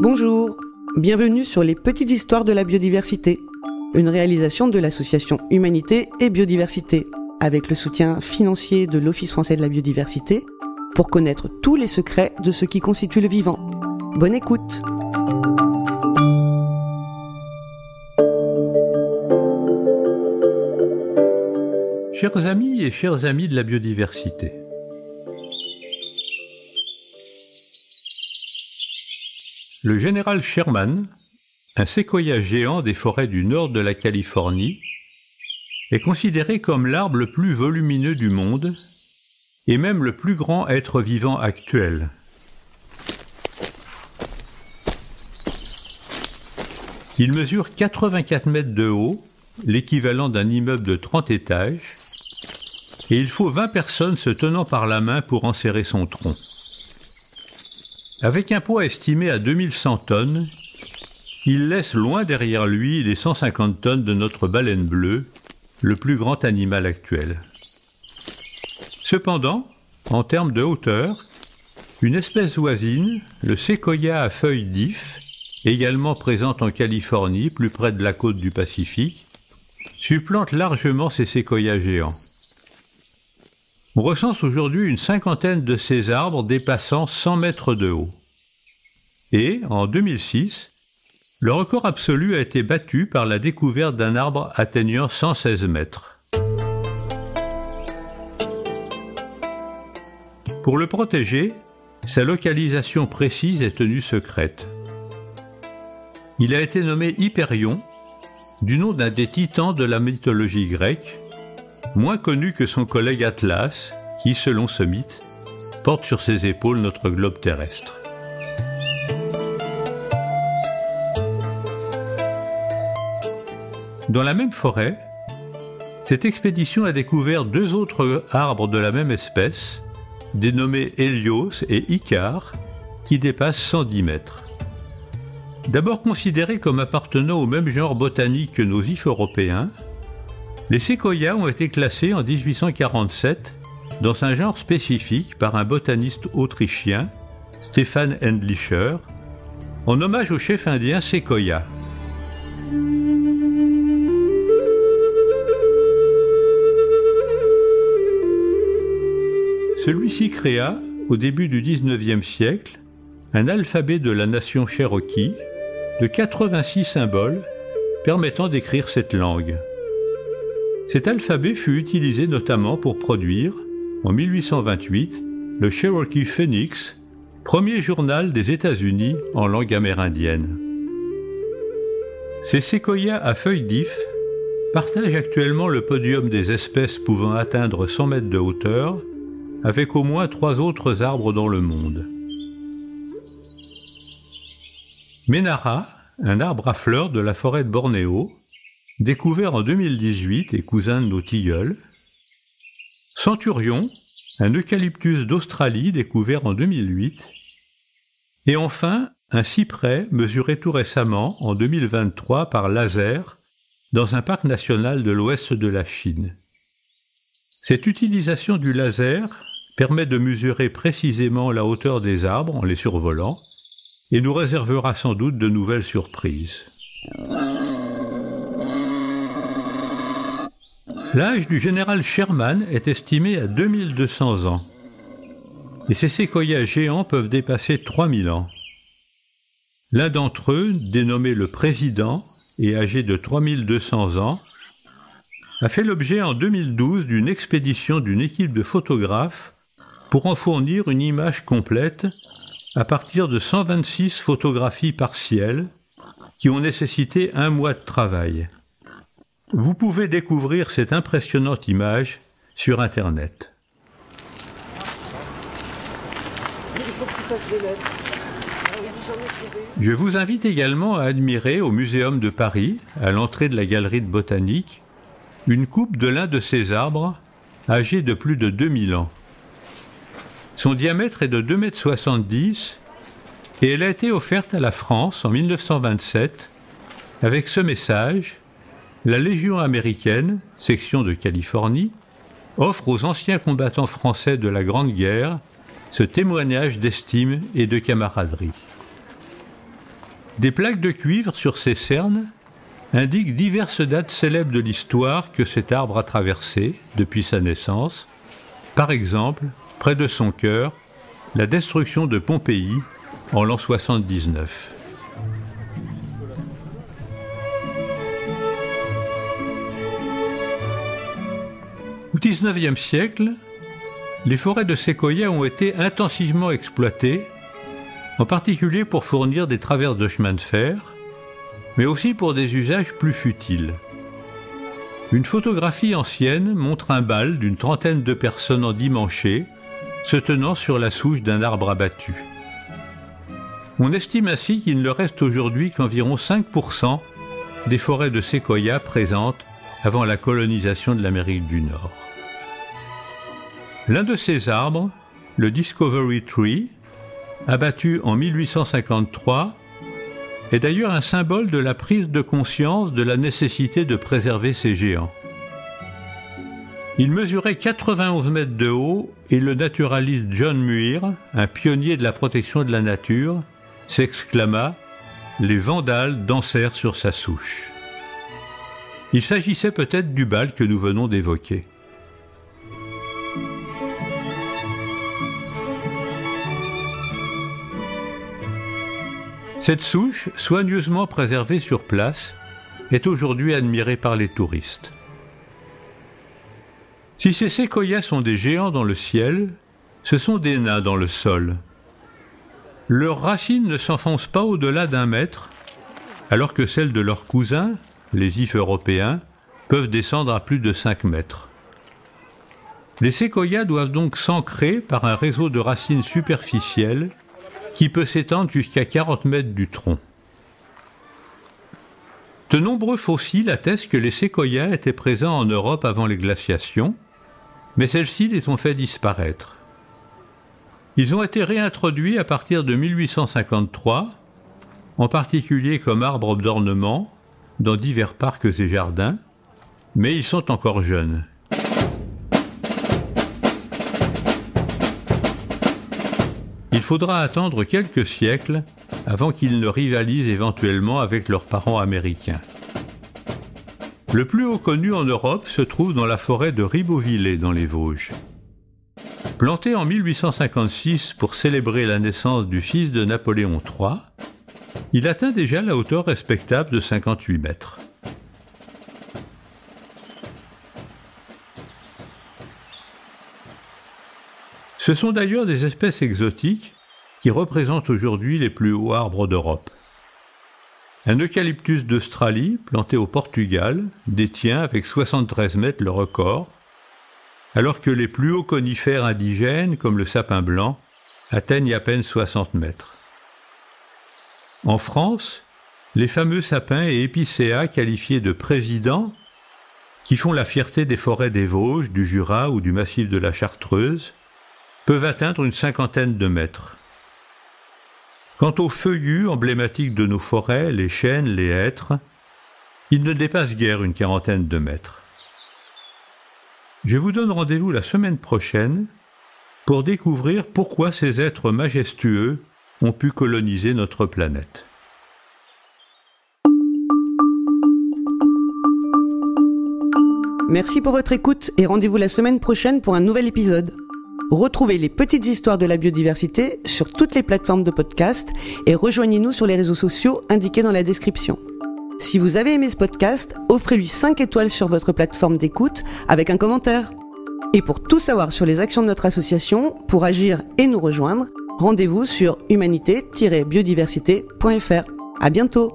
Bonjour, bienvenue sur les petites histoires de la biodiversité, une réalisation de l'association Humanité et Biodiversité, avec le soutien financier de l'Office français de la biodiversité, pour connaître tous les secrets de ce qui constitue le vivant. Bonne écoute! Chers amis et chères amies de la biodiversité, le général Sherman, un séquoia géant des forêts du nord de la Californie, est considéré comme l'arbre le plus volumineux du monde et même le plus grand être vivant actuel. Il mesure 84 mètres de haut, l'équivalent d'un immeuble de 30 étages, et il faut 20 personnes se tenant par la main pour enserrer son tronc. Avec un poids estimé à 2100 tonnes, il laisse loin derrière lui les 150 tonnes de notre baleine bleue, le plus grand animal actuel. Cependant, en termes de hauteur, une espèce voisine, le séquoia à feuilles d'if, également présente en Californie, plus près de la côte du Pacifique, supplante largement ces séquoias géants. On recense aujourd'hui une cinquantaine de ces arbres dépassant 100 mètres de haut. Et, en 2006, le record absolu a été battu par la découverte d'un arbre atteignant 116 mètres. Pour le protéger, sa localisation précise est tenue secrète. Il a été nommé Hyperion, du nom d'un des titans de la mythologie grecque, moins connu que son collègue Atlas, qui, selon ce mythe, porte sur ses épaules notre globe terrestre. Dans la même forêt, cette expédition a découvert deux autres arbres de la même espèce, dénommés Hélios et Icare, qui dépassent 110 mètres. D'abord considérés comme appartenant au même genre botanique que nos ifs européens, les séquoias ont été classés en 1847 dans un genre spécifique par un botaniste autrichien, Stefan Endlicher, en hommage au chef indien Séquoia. Celui-ci créa, au début du XIXe siècle, un alphabet de la nation Cherokee de 86 symboles permettant d'écrire cette langue. Cet alphabet fut utilisé notamment pour produire, en 1828, le Cherokee Phoenix, premier journal des États-Unis en langue amérindienne. Ces séquoias à feuilles d'if partagent actuellement le podium des espèces pouvant atteindre 100 mètres de hauteur avec au moins 3 autres arbres dans le monde. Ménara, un arbre à fleurs de la forêt de Bornéo, découvert en 2018 et cousin de nos tilleuls. Centurion, un eucalyptus d'Australie découvert en 2008. Et enfin, un cyprès mesuré tout récemment, en 2023, par laser, dans un parc national de l'ouest de la Chine. Cette utilisation du laser permet de mesurer précisément la hauteur des arbres en les survolant et nous réservera sans doute de nouvelles surprises. L'âge du général Sherman est estimé à 2200 ans, et ces séquoias géants peuvent dépasser 3000 ans. L'un d'entre eux, dénommé le Président et âgé de 3200 ans, a fait l'objet en 2012 d'une expédition d'une équipe de photographes pour en fournir une image complète à partir de 126 photographies partielles qui ont nécessité 1 mois de travail. Vous pouvez découvrir cette impressionnante image sur Internet. Je vous invite également à admirer au Muséum de Paris, à l'entrée de la galerie de botanique, une coupe de l'un de ces arbres, âgé de plus de 2000 ans. Son diamètre est de 2,70 m et elle a été offerte à la France en 1927 avec ce message: la Légion américaine, section de Californie, offre aux anciens combattants français de la Grande Guerre ce témoignage d'estime et de camaraderie. Des plaques de cuivre sur ces cernes indiquent diverses dates célèbres de l'histoire que cet arbre a traversées depuis sa naissance. Par exemple, près de son cœur, la destruction de Pompéi en l'an 79. Au XIXe siècle, les forêts de séquoias ont été intensivement exploitées, en particulier pour fournir des traverses de chemin de fer, mais aussi pour des usages plus futiles. Une photographie ancienne montre un bal d'une trentaine de personnes endimanchées, se tenant sur la souche d'un arbre abattu. On estime ainsi qu'il ne reste aujourd'hui qu'environ 5% des forêts de séquoias présentes avant la colonisation de l'Amérique du Nord. L'un de ces arbres, le Discovery Tree, abattu en 1853, est d'ailleurs un symbole de la prise de conscience de la nécessité de préserver ces géants. Il mesurait 91 mètres de haut et le naturaliste John Muir, un pionnier de la protection de la nature, s'exclama « Les Vandales dansèrent sur sa souche ». Il s'agissait peut-être du bal que nous venons d'évoquer. Cette souche, soigneusement préservée sur place, est aujourd'hui admirée par les touristes. Si ces séquoias sont des géants dans le ciel, ce sont des nains dans le sol. Leurs racines ne s'enfoncent pas au-delà d'1 mètre, alors que celles de leurs cousins, les ifs européens, peuvent descendre à plus de 5 mètres. Les séquoias doivent donc s'ancrer par un réseau de racines superficielles qui peut s'étendre jusqu'à 40 mètres du tronc. De nombreux fossiles attestent que les séquoias étaient présents en Europe avant les glaciations, mais celles-ci les ont fait disparaître. Ils ont été réintroduits à partir de 1853, en particulier comme arbres d'ornement, dans divers parcs et jardins, mais ils sont encore jeunes. Il faudra attendre quelques siècles avant qu'ils ne rivalisent éventuellement avec leurs parents américains. Le plus haut connu en Europe se trouve dans la forêt de Ribeauvillé dans les Vosges. Planté en 1856 pour célébrer la naissance du fils de Napoléon III, il atteint déjà la hauteur respectable de 58 mètres. Ce sont d'ailleurs des espèces exotiques qui représentent aujourd'hui les plus hauts arbres d'Europe. Un eucalyptus d'Australie, planté au Portugal, détient avec 73 mètres le record, alors que les plus hauts conifères indigènes, comme le sapin blanc, atteignent à peine 60 mètres. En France, les fameux sapins et épicéas qualifiés de présidents, qui font la fierté des forêts des Vosges, du Jura ou du massif de la Chartreuse, peuvent atteindre une 50aine de mètres. Quant aux feuillus emblématiques de nos forêts, les chênes, les hêtres, ils ne dépassent guère une 40aine de mètres. Je vous donne rendez-vous la semaine prochaine pour découvrir pourquoi ces êtres majestueux ont pu coloniser notre planète. Merci pour votre écoute et rendez-vous la semaine prochaine pour un nouvel épisode. Retrouvez les petites histoires de la biodiversité sur toutes les plateformes de podcast et rejoignez-nous sur les réseaux sociaux indiqués dans la description. Si vous avez aimé ce podcast, offrez-lui 5 étoiles sur votre plateforme d'écoute avec un commentaire. Et pour tout savoir sur les actions de notre association, pour agir et nous rejoindre, rendez-vous sur humanité-biodiversité.fr. À bientôt!